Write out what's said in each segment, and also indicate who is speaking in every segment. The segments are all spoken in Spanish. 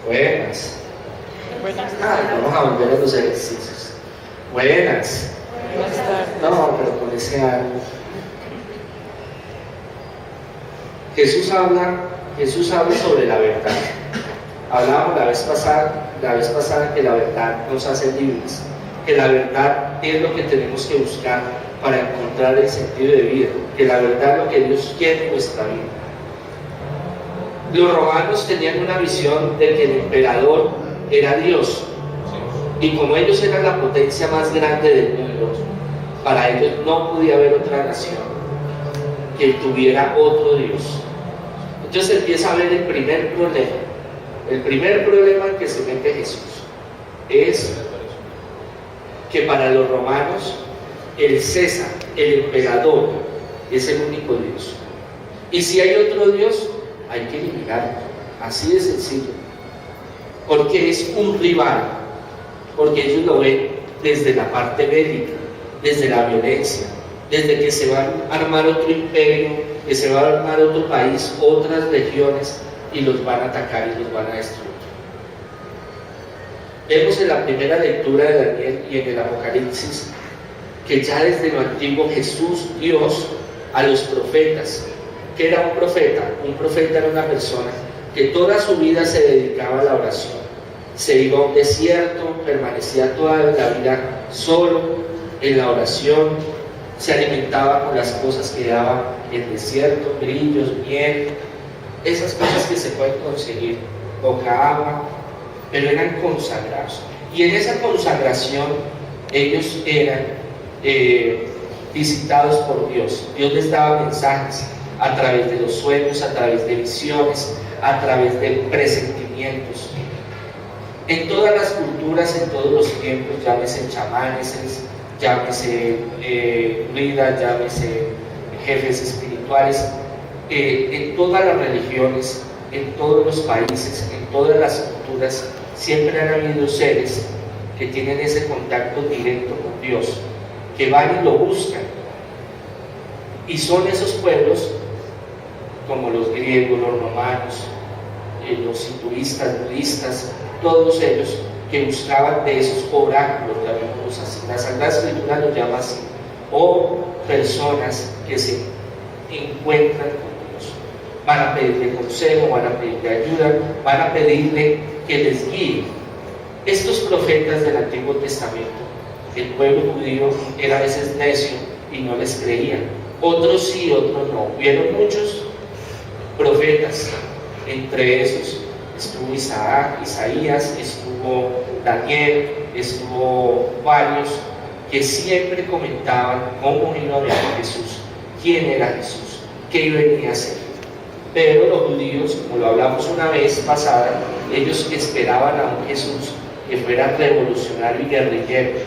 Speaker 1: Buenas.
Speaker 2: Buenas
Speaker 1: Vamos a volver a los ejercicios. Buenas.
Speaker 2: tardes.
Speaker 1: No, pero con ese ánimo. Jesús habla sobre la verdad. Hablábamos la vez pasada que la verdad nos hace libres, que la verdad es lo que tenemos que buscar para encontrar el sentido de vida, que la verdad es lo que Dios quiere en nuestra vida. Los romanos tenían una visión de que el emperador era Dios, y como ellos eran la potencia más grande del mundo, para ellos no podía haber otra nación que tuviera otro Dios. Entonces empieza a ver el primer problema. El primer problema en que se mete Jesús es que para los romanos el César, el emperador, es el único Dios. Y si hay otro Dios, hay que eliminarlo. Así de sencillo. Porque es un rival. Porque ellos lo ven desde la parte bélica, desde la violencia, desde que se va a armar otro imperio, que se va a armar otro país, otras regiones, y los van a atacar y los van a destruir. Vemos en la primera lectura de Daniel y en el Apocalipsis que ya desde lo antiguo Jesús, Dios, a los profetas, que era un profeta? Un profeta era una persona que toda su vida se dedicaba a la oración. Se iba a un desierto, permanecía toda la vida solo en la oración, se alimentaba con las cosas que daba el desierto, grillos, miel, esas cosas que se pueden conseguir, poca agua, pero eran consagrados. Y en esa consagración ellos eran visitados por Dios. Dios les daba mensajes a través de los sueños, a través de visiones, a través de presentimientos. En todas las culturas, en todos los tiempos, llámese chamanes, llámese druidas, llámese jefes espirituales, en todas las religiones, en todos los países, en todas las culturas, siempre han habido seres que tienen ese contacto directo con Dios, que van y lo buscan. Y son esos pueblos, como los griegos, los romanos, los hinduistas, budistas, todos ellos que buscaban de esos oráculos, llamémoslos así. La Sagrada Escritura los llama así, o personas que se encuentran con Dios. Van a pedirle consejo, van a pedirle ayuda, van a pedirle que les guíe. Estos profetas del Antiguo Testamento, el pueblo judío era a veces necio y no les creían. Otros sí, otros no. Hubieron muchos profetas, entre esos estuvo Isaías, estuvo Daniel, estuvo varios que siempre comentaban cómo iba a venir Jesús, quién era Jesús, qué venía a hacer. Pero los judíos, como lo hablamos una vez pasada, ellos esperaban a un Jesús que fuera revolucionario y guerrillero,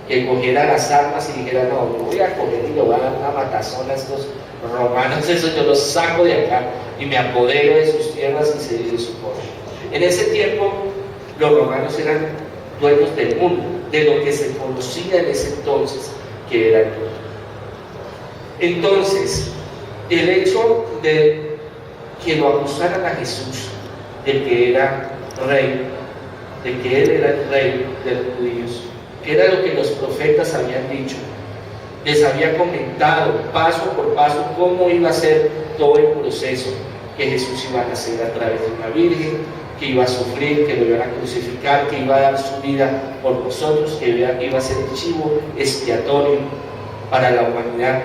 Speaker 1: que cogiera las armas y dijera: no, yo voy a coger y le voy a dar una matazón a estos romanos, eso yo los saco de acá y me apodero de sus tierras y se de su poder. En ese tiempo los romanos eran dueños del mundo, de lo que se conocía en ese entonces que era el mundo. Entonces, el hecho de que lo acusaran a Jesús de que era rey, de que él era el rey de los judíos, que era lo que los profetas habían dicho, les había comentado paso por paso cómo iba a ser todo el proceso, que Jesús iba a nacer a través de una virgen, que iba a sufrir, que lo iban a crucificar, que iba a dar su vida por nosotros, que iba a ser el chivo expiatorio para la humanidad.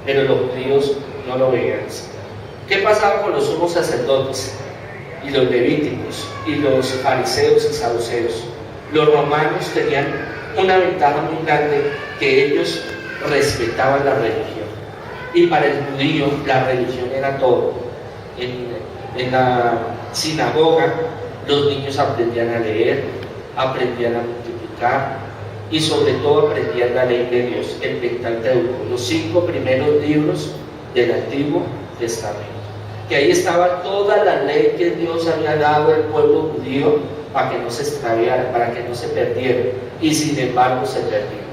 Speaker 1: Pero los judíos no lo veían así. ¿Qué pasaba con los sumos sacerdotes y los levíticos y los fariseos y saduceos? Los romanos tenían una ventaja muy grande, que ellos respetaban la religión, y para el judío la religión era todo. En la sinagoga los niños aprendían a leer, aprendían a multiplicar y sobre todo aprendían la ley de Dios, el Pentateuco, los 5 primeros libros del Antiguo Testamento, que ahí estaba toda la ley que Dios había dado al pueblo judío para que no se extraviara, para que no se perdiera, y sin embargo se perdieron.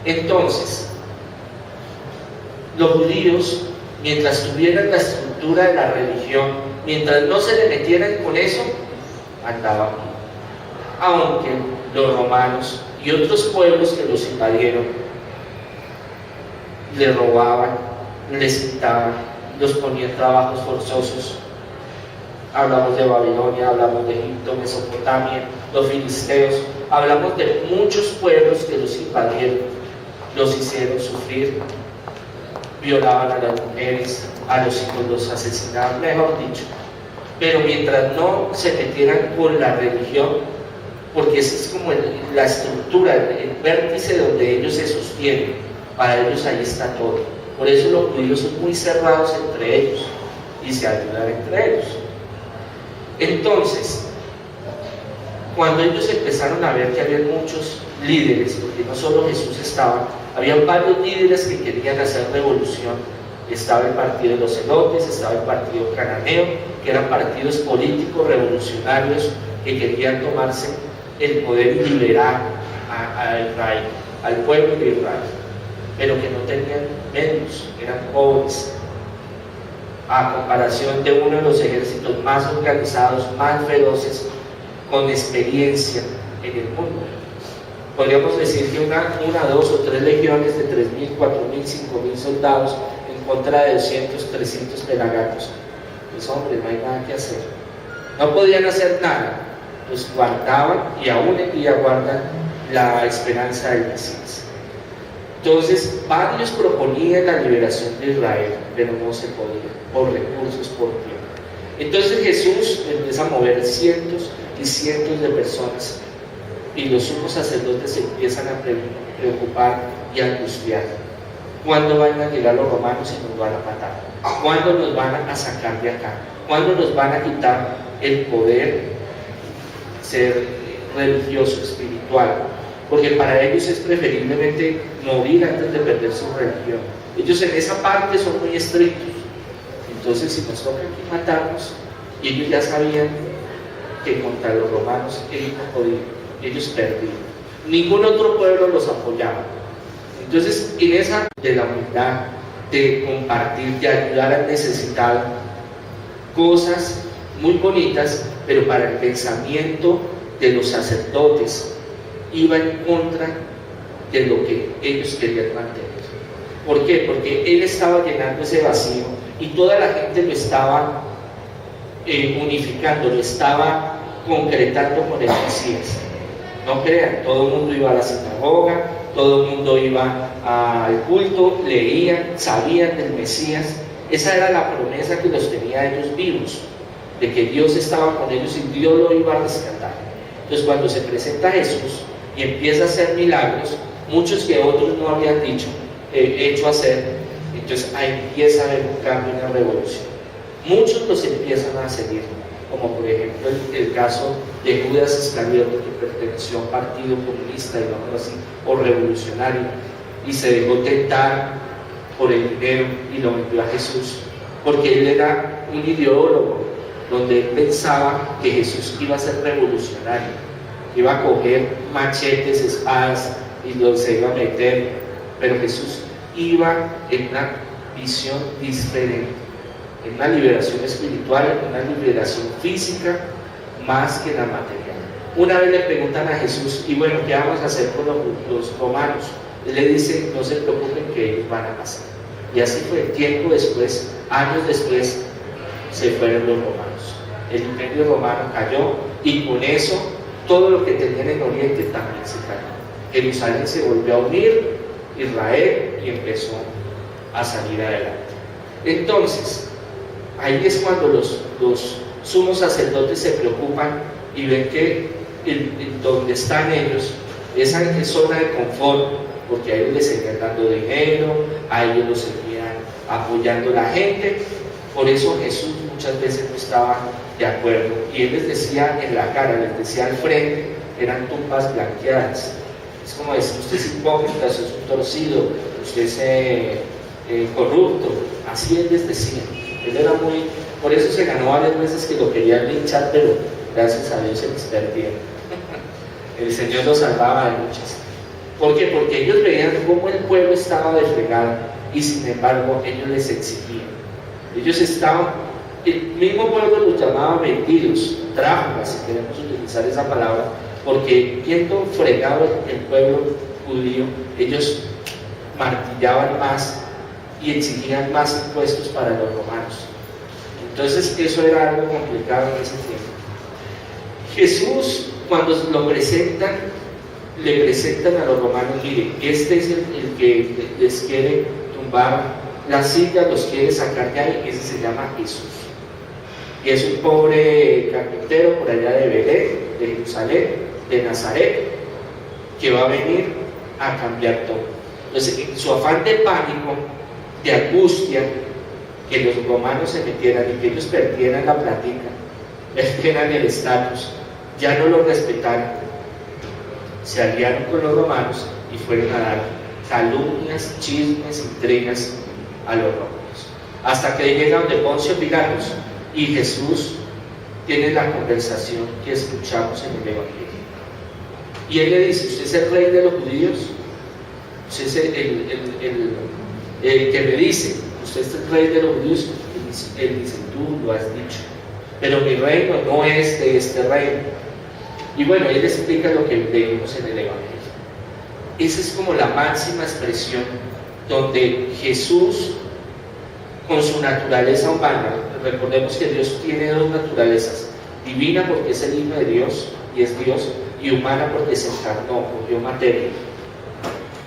Speaker 1: Entonces, los judíos, mientras tuvieran la estructura estructura de la religión, mientras no se le metieran con eso, andaban bien. Aunque los romanos y otros pueblos que los invadieron les robaban, les quitaban, los ponían trabajos forzosos. Hablamos de Babilonia, hablamos de Egipto, Mesopotamia, los filisteos, hablamos de muchos pueblos que los invadieron, los hicieron sufrir, violaban a las mujeres, a los hijos los asesinaban, mejor dicho. Pero mientras no se metieran con la religión, porque esa es como la estructura, el vértice donde ellos se sostienen, para ellos ahí está todo. Por eso los judíos son muy cerrados entre ellos y se ayudan entre ellos. Entonces, cuando ellos empezaron a ver que había muchos líderes, porque no solo Jesús estaba, había varios líderes que querían hacer revolución. Estaba el partido de los celotes, estaba el partido cananeo, que eran partidos políticos revolucionarios que querían tomarse el poder y liberar a Israel, al pueblo de Israel, pero que no tenían medios, eran pobres, a comparación de uno de los ejércitos más organizados, más feroces, con experiencia en el mundo. Podríamos decir que una, dos o tres legiones de 3.000, 4.000, 5.000 soldados en contra de 200, 300 pelagatos. Pues hombre, no hay nada que hacer. No podían hacer nada, pues guardaban y aún en día guardan la esperanza del Mesías. Entonces, varios proponían la liberación de Israel, pero no se podía, por recursos, por tiempo. Entonces Jesús empieza a mover cientos y cientos de personas, y los sumos sacerdotes se empiezan a preocupar y a angustiar. ¿Cuándo van a llegar los romanos y nos van a matar? ¿Cuándo nos van a sacar de acá? ¿Cuándo nos van a quitar el poder ser religioso, espiritual? Porque para ellos es preferiblemente morir antes de perder su religión. Ellos en esa parte son muy estrictos. Entonces, si nos toca aquí matarnos, y ellos ya sabían que contra los romanos ellos no podían, ellos perdían. Ningún otro pueblo los apoyaba. Entonces, en esa de la humildad, de compartir, de ayudar al necesitado, cosas muy bonitas, pero para el pensamiento de los sacerdotes iba en contra de lo que ellos querían mantener. ¿Por qué? Porque él estaba llenando ese vacío y toda la gente lo estaba unificando, lo estaba concretando con el Mesías. No crean, todo el mundo iba a la sinagoga, todo el mundo iba al culto, leían, sabían del Mesías. Esa era la promesa que los tenía ellos vivos, de que Dios estaba con ellos y Dios lo iba a rescatar. Entonces, cuando se presenta Jesús y empieza a hacer milagros, muchos que otros no habían hecho hacer, entonces ahí empieza a haber un cambio, una revolución. Muchos los empiezan a seguir, como por ejemplo el caso de Judas Iscariote, que perteneció a un partido comunista, digamos así, o revolucionario, y se dejó tentar por el dinero y lo vendió a Jesús, porque él era un ideólogo, donde él pensaba que Jesús iba a ser revolucionario, iba a coger machetes, espadas y se iba a meter, pero Jesús iba en una visión diferente, en una liberación espiritual, en una liberación física más que la material. Una vez le preguntan a Jesús, y bueno, ¿qué vamos a hacer con los romanos? Él le dice, no se preocupen que ellos van a pasar. Y así fue, tiempo después, años después, se fueron los romanos. El imperio romano cayó y con eso todo lo que tenían en Oriente también se cayó. Jerusalén se volvió a unir, Israel, y empezó a salir adelante. Entonces, ahí es cuando los sumos sacerdotes se preocupan y ven que donde están ellos, esa zona de confort, porque a ellos les seguían dando dinero, a ellos los seguían apoyando la gente. Por eso Jesús muchas veces no estaba de acuerdo, y él les decía en la cara, les decía al frente, eran tumbas blanqueadas. Es como decir, usted es hipócrita, usted es un torcido, usted es corrupto. Así él les decía. Él era muy, por eso se ganó varias veces que lo querían linchar, pero gracias a Dios se les perdía. El Señor los salvaba de muchas. ¿Por qué? Porque ellos veían cómo el pueblo estaba desregado y sin embargo ellos les exigían. Ellos estaban, el mismo pueblo los llamaba vendidos, tráfugas, si queremos utilizar esa palabra, porque viendo fregado el pueblo judío, ellos martillaban más y exigían más impuestos para los romanos. Entonces eso era algo complicado en ese tiempo. Jesús, cuando lo presentan, le presentan a los romanos: miren, este es el que les quiere tumbar la silla, los quiere sacar de ahí. Ese se llama Jesús, y es un pobre carpintero por allá de Belén, de Jerusalén, de Nazaret, que va a venir a cambiar todo. Entonces, en su afán de pánico, de angustia, que los romanos se metieran y que ellos perdieran la plática, perdieran el estatus, ya no lo respetaron, se aliaron con los romanos y fueron a dar calumnias, chismes, intrigas a los romanos, hasta que llega donde Poncio Pilatos, y Jesús tiene la conversación que escuchamos en el Evangelio, y él le dice: ¿usted es el rey de los judíos? ¿Usted es el que me dice, usted es el rey de los judíos? Él dice: tú lo has dicho, pero mi reino no es de este reino. Y bueno, él explica lo que leímos en el Evangelio. Esa es como la máxima expresión donde Jesús, con su naturaleza humana, recordemos que Dios tiene dos naturalezas: divina porque es el Hijo de Dios y es Dios, y humana porque se encarnó, cogió materia.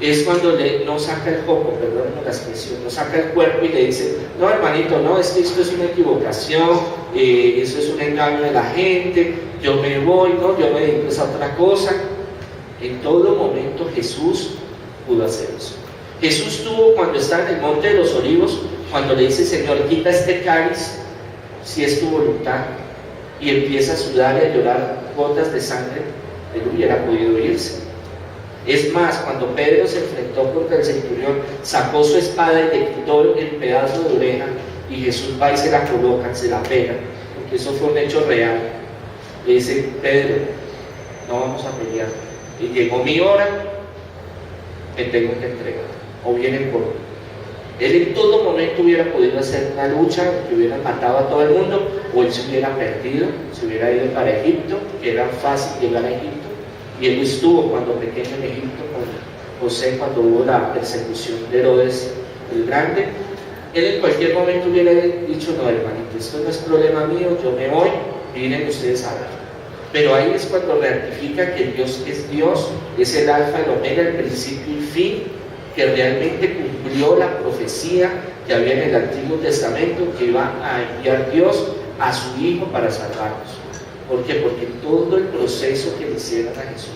Speaker 1: Es cuando no saca el coco, perdónenme la expresión, no saca el cuerpo y le dice: no, hermanito, no, es que esto es una equivocación, eso es un engaño de la gente, yo me voy, no, yo me dedico a otra cosa. En todo momento Jesús pudo hacer eso. Jesús tuvo, cuando está en el monte de los olivos, cuando le dice: Señor, quita este cáliz, si es tu voluntad, y empieza a sudar y a llorar gotas de sangre, él hubiera podido irse. Es más, cuando Pedro se enfrentó contra el centurión, sacó su espada y le quitó el pedazo de oreja, y Jesús va y se la coloca, se la pega, porque eso fue un hecho real. Le dice: Pedro, no vamos a pelear, y llegó mi hora, me tengo que entregar, o vienen por mí. Él en todo momento hubiera podido hacer una lucha que hubiera matado a todo el mundo, o él se hubiera perdido, se hubiera ido para Egipto, que era fácil llegar a Egipto. Y él estuvo cuando pequeño en Egipto con José, cuando hubo la persecución de Herodes el Grande. Él en cualquier momento hubiera dicho: no, hermanito, esto no es problema mío, yo me voy, miren ustedes a ver. Pero ahí es cuando ratifica que Dios, es el alfa, el omega, el principio y fin, que realmente cumplió la profecía que había en el Antiguo Testamento, que iba a enviar Dios a su Hijo para salvarnos. ¿Por qué? Porque todo el proceso que le hicieron a Jesús,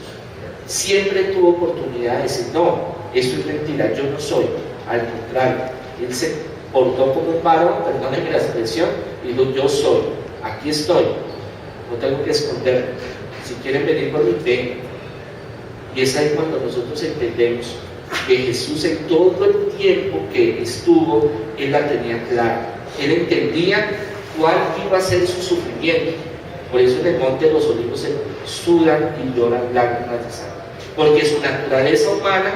Speaker 1: siempre tuvo oportunidad de decir: no, esto es mentira, yo no soy. Al contrario, él se portó como un varón, perdónenme la expresión, y dijo: yo soy, aquí estoy, no tengo que esconderme, si quieren venir por mí, vengan. Y es ahí cuando nosotros entendemos que Jesús, en todo el tiempo que estuvo, él la tenía clara. Él entendía cuál iba a ser su sufrimiento. Por eso en el monte de los olivos se sudan y lloran lágrimas de sangre, porque su naturaleza humana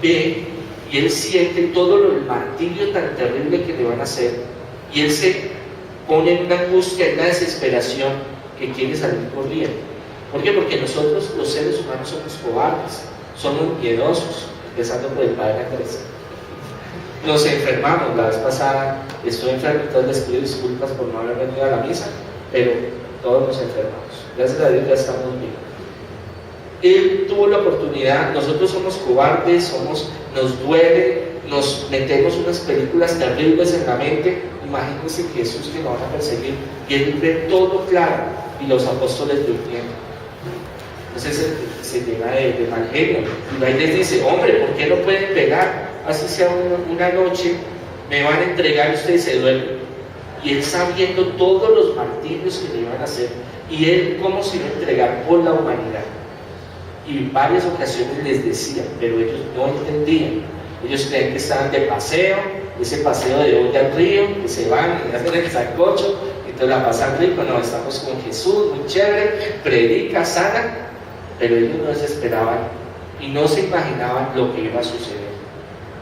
Speaker 1: ve y él siente todo el martirio tan terrible que le van a hacer, y él se pone en una angustia, en una desesperación, que quiere salir corriendo. ¿Por qué? Porque nosotros, los seres humanos, somos cobardes, somos miedosos, empezando por el padre Andrés. Nos enfermamos. La vez pasada estuve enfermo, entonces les pido disculpas por no haber venido a la misa, pero todos nos enfermamos. Gracias a Dios ya estamos bien. Él tuvo la oportunidad. Nosotros somos cobardes, nos duele, nos metemos unas películas terribles en la mente. Imagínense Jesús, que lo van a perseguir, y él ve todo claro, y los apóstoles durmiendo. Entonces se llena de mal genio, y ahí les dice: hombre, ¿por qué no pueden pegar? Así sea una noche, me van a entregar y ustedes se duermen. Y él, sabiendo todos los martirios que le iban a hacer, y él cómo se iba a entregar por la humanidad. Y en varias ocasiones les decía, pero ellos no entendían. Ellos creían que estaban de paseo, ese paseo de hoy al río, que se van y hacen el sancocho, y entonces la pasan rico. No, estamos con Jesús, muy chévere, predica, sana, pero ellos no se esperaban y no se imaginaban lo que iba a suceder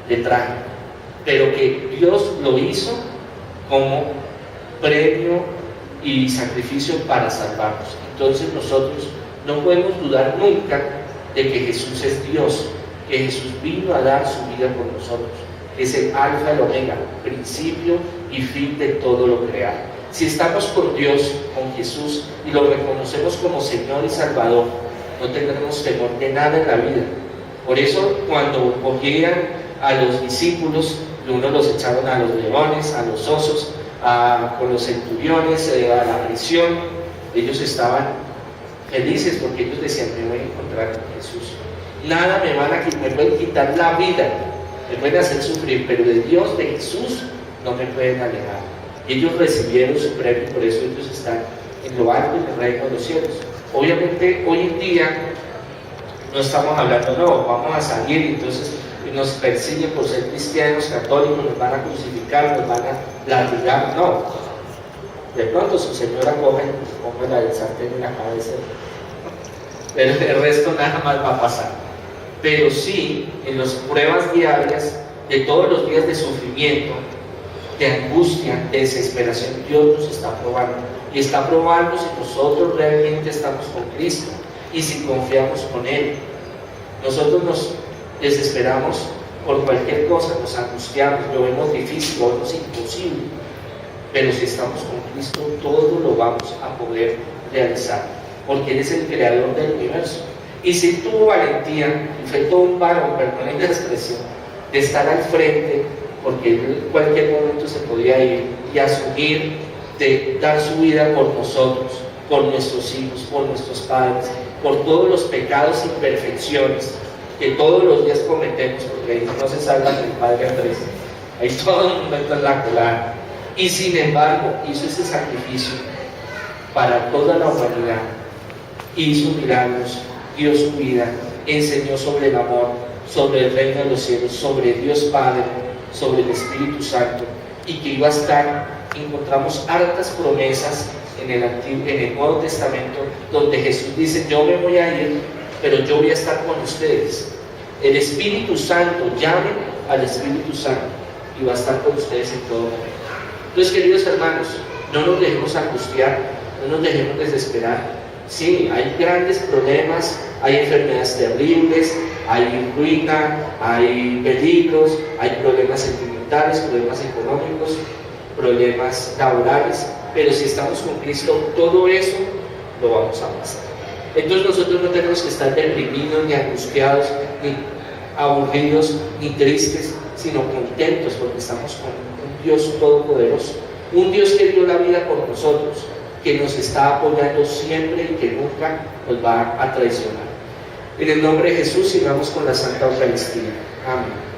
Speaker 1: de trágico. Pero que Dios lo hizo como premio y sacrificio para salvarnos. Entonces nosotros no podemos dudar nunca de que Jesús es Dios, que Jesús vino a dar su vida por nosotros, que es el alfa y el omega, principio y fin de todo lo creado. Si estamos con Dios, con Jesús, y lo reconocemos como Señor y Salvador, no tendremos temor de nada en la vida. Por eso cuando cogían a los discípulos, unos los echaron a los leones, a los osos, con los centuriones, a la prisión, ellos estaban felices porque ellos decían: me voy a encontrar con Jesús. Nada me pueden quitar la vida, me pueden hacer sufrir, pero de Dios, de Jesús, no me pueden alejar. Y ellos recibieron su premio, por eso ellos están en lo alto, en el reino de los cielos. Obviamente hoy en día no estamos hablando, no, vamos a salir y entonces nos persiguen por ser cristianos, católicos, nos van a crucificar, nos van a latigar, no. De pronto su señora coge y ponga la del sartén en la cabeza, pero el resto nada más va a pasar. Pero sí, en las pruebas diarias, de todos los días de sufrimiento, de angustia, de desesperación, Dios nos está probando. Y está probando si nosotros realmente estamos con Cristo y si confiamos con Él. Nosotros nos desesperamos por cualquier cosa, nos angustiamos, lo vemos difícil, lo vemos imposible. Pero si estamos con Cristo, todo lo vamos a poder realizar, porque Él es el creador del universo. Y si tuvo valentía, y fue todo un varón, perdonen la expresión, de estar al frente, porque Él en cualquier momento se podía ir y asumir de dar su vida por nosotros, por nuestros hijos, por nuestros padres, por todos los pecados e imperfecciones que todos los días cometemos, porque ahí no se salva del Padre Andrés, ahí todo el mundo entra en la colada. Y sin embargo hizo ese sacrificio para toda la humanidad, hizo milagros, dio su vida, enseñó sobre el amor, sobre el reino de los cielos, sobre Dios Padre, sobre el Espíritu Santo, y que iba a estar. Encontramos hartas promesas en el Nuevo Testamento donde Jesús dice: yo me voy a ir, pero yo voy a estar con ustedes. El Espíritu Santo, llamen al Espíritu Santo y va a estar con ustedes en todo momento. Entonces, queridos hermanos, no nos dejemos angustiar, no nos dejemos desesperar. Sí, hay grandes problemas, hay enfermedades terribles, hay ruina, hay peligros, hay problemas sentimentales, problemas económicos, problemas laborales, pero si estamos con Cristo, todo eso lo vamos a pasar. Entonces nosotros no tenemos que estar deprimidos, ni angustiados, ni aburridos, ni tristes, sino contentos, porque estamos con un Dios todopoderoso, un Dios que dio la vida por nosotros, que nos está apoyando siempre y que nunca nos va a traicionar. En el nombre de Jesús, sigamos con la Santa Eucaristía. Amén.